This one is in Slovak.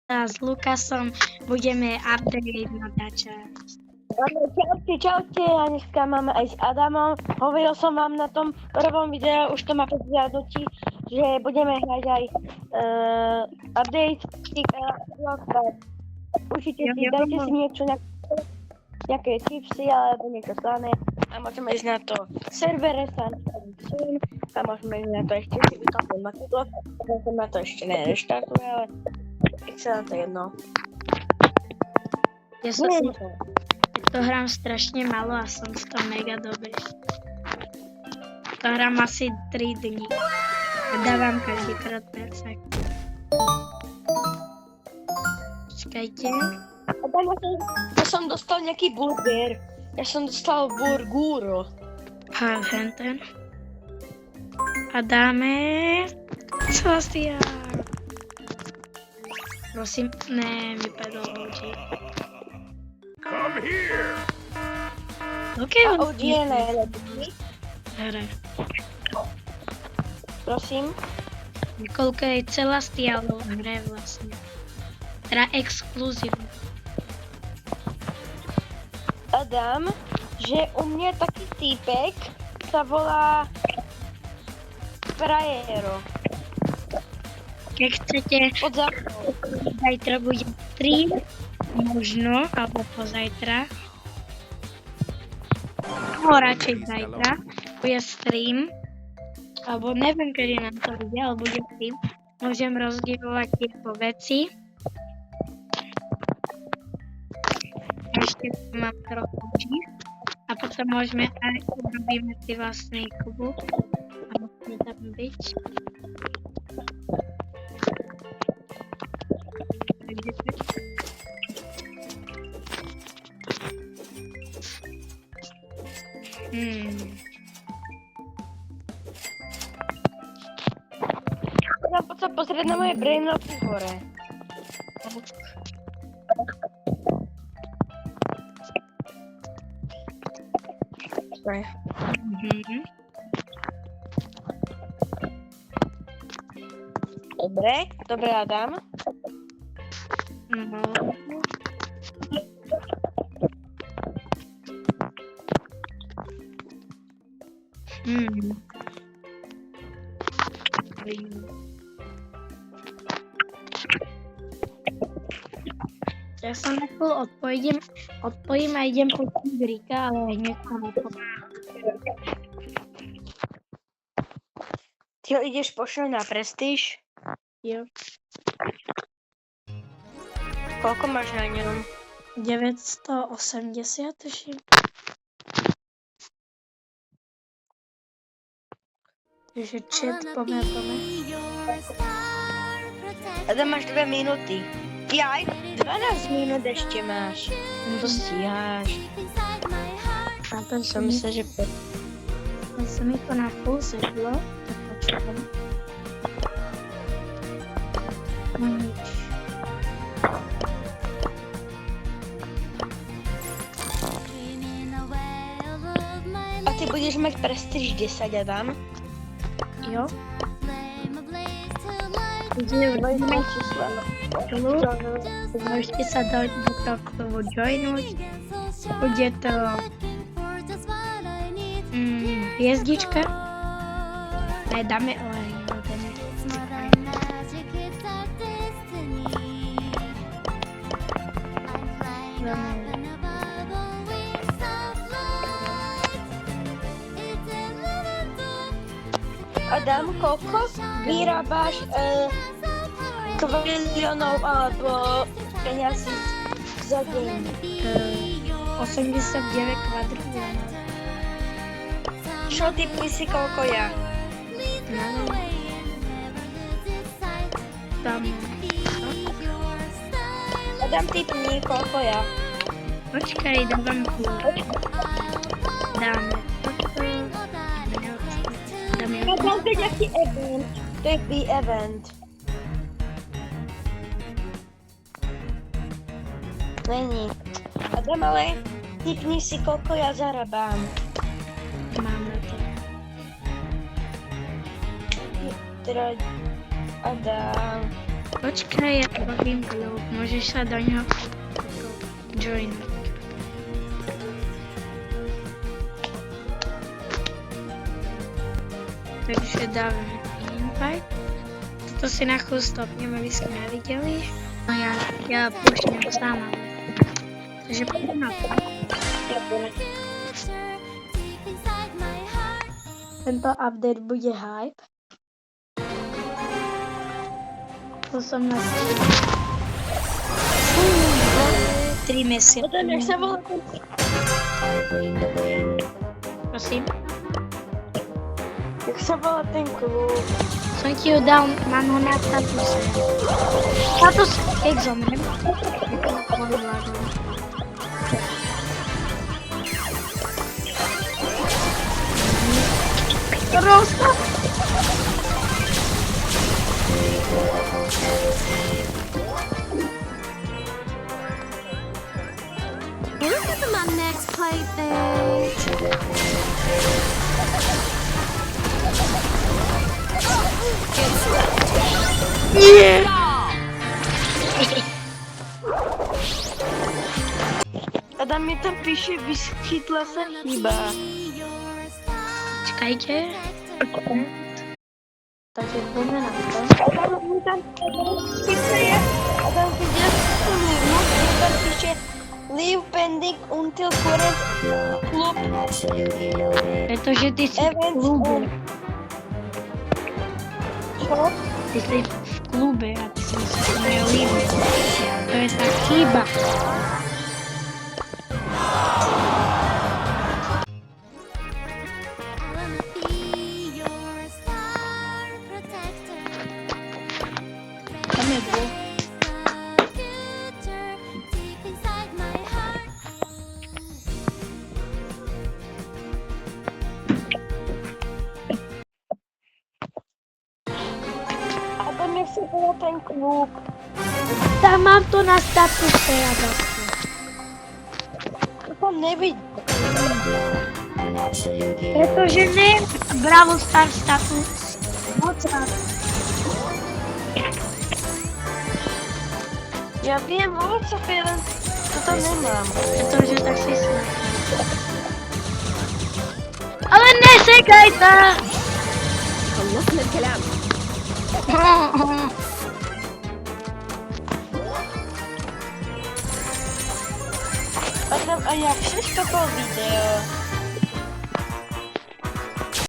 A s Lukasom budeme update na dača. Čaute, a dneska máme aj s Adamom. Hovoril som vám na tom prvom videu, už to má 5 žiadostí, že budeme hrať aj update. Určite si dajte si niečo, nejaké tipsy alebo niečo slané a môžeme ísť na to servere a môžeme ísť na to ešte si vykapujem na kúdlo, potom som na to ešte nereštartuje, ale tak sa na to jedno. Ja som to hrám strašne malo a som z toho mega dobrý. To hrám asi 3 dní a dávam každýkrát perfekt. Počkajte. Ja som dostal nejaký burger. Ja som dostal burgúro. A ten. A dáme... Celestia. Prosím, ne, vypadol OG. Come here! OK, A OG je najlepší. Hre. Prosím. Koľko je Celestia v hre vlastne. Teda exkluzívne. Adam, že u mňa taký týpek sa volá Frajero. Keď chcete, zajtra bude stream, možno, alebo pozajtra. No radšej zajtra bude stream, alebo neviem, kedy nám to bude, ale bude stream. Môžem rozdielovať tieto veci. Ešte mám trochu číst. A potom môžeme aj urobíme si vlastný klub. A môžeme tam byť. Poď sa pozrieť na moje brainroty hore. Dobre Adam. No. Ja sa na chvíľu odpojím a idem po Grika, ale hneď sa nepomám. Ty ho ideš pošľať na prestíž? Jo. Koľko máš na ňom? 980, tuším. Takže chat, poďme. Adam, máš 2 minúty. Jaj, 12 minút ešte máš. To stíháš. A to Som myslel, že... Ja som mi to na full sedlo, tak počúvam. No nič. A ty budeš mať prestíž 10, Adam? Jo. Budeme číslo. Môžete sa dať do toho klubu joinúť. Bude to hviezdička. Aj dáme ten. Adam, koľko vyrábaš kvalionov alebo peniazy za deň? 89 kvadriliónov. Čo typni si koľko ja? No. Tam. Adam, typni koľko ja? Počkaj, dávam kľúč. Dáme. Adam, to je nejaký event. To je event. Není. Adam, ale typni si koľko ja zarábam. Máme to. Teda Adam. Počkaj, ja robím klub. Môžeš sa do ňoho join. Takže dávame invite. Toto si na chvíľu stopneme, aby sme nevideli. No ja púšťam sama. Takže poďme na to. Tento update bude hype. To som na 3 mesiace. Potom, jak sa volá ten... Prosím. Jak sa volá ten klub? Som ti ho dal, mám ho na statuse. Status, keď zomrem. Rosta. Look at my next plaything. Nie. Adam mi tam píše, vyskytla sa chyba. Čekajte. Takže poďme na to. Adam mi tam píše, Adam keď ja som mimo, tam píše Leave pending until current club Pretože ty si v events klube. on. Čo? Ty si v klube a ty si musíš moje líbe. To je tá chyba. Tam je dvoch. Adam, jak sa volá ten klub? Tam mám to na statuse, Radostko. To tam nevidím. Pretože ne Bravo Star status. Moc rád. Ja viem, vo WhatsAppe, len to tam nemám. Pretože tak si snad. Ale nesekaj sa! خلصنا الكلام. Adam, a jak chceš toto video?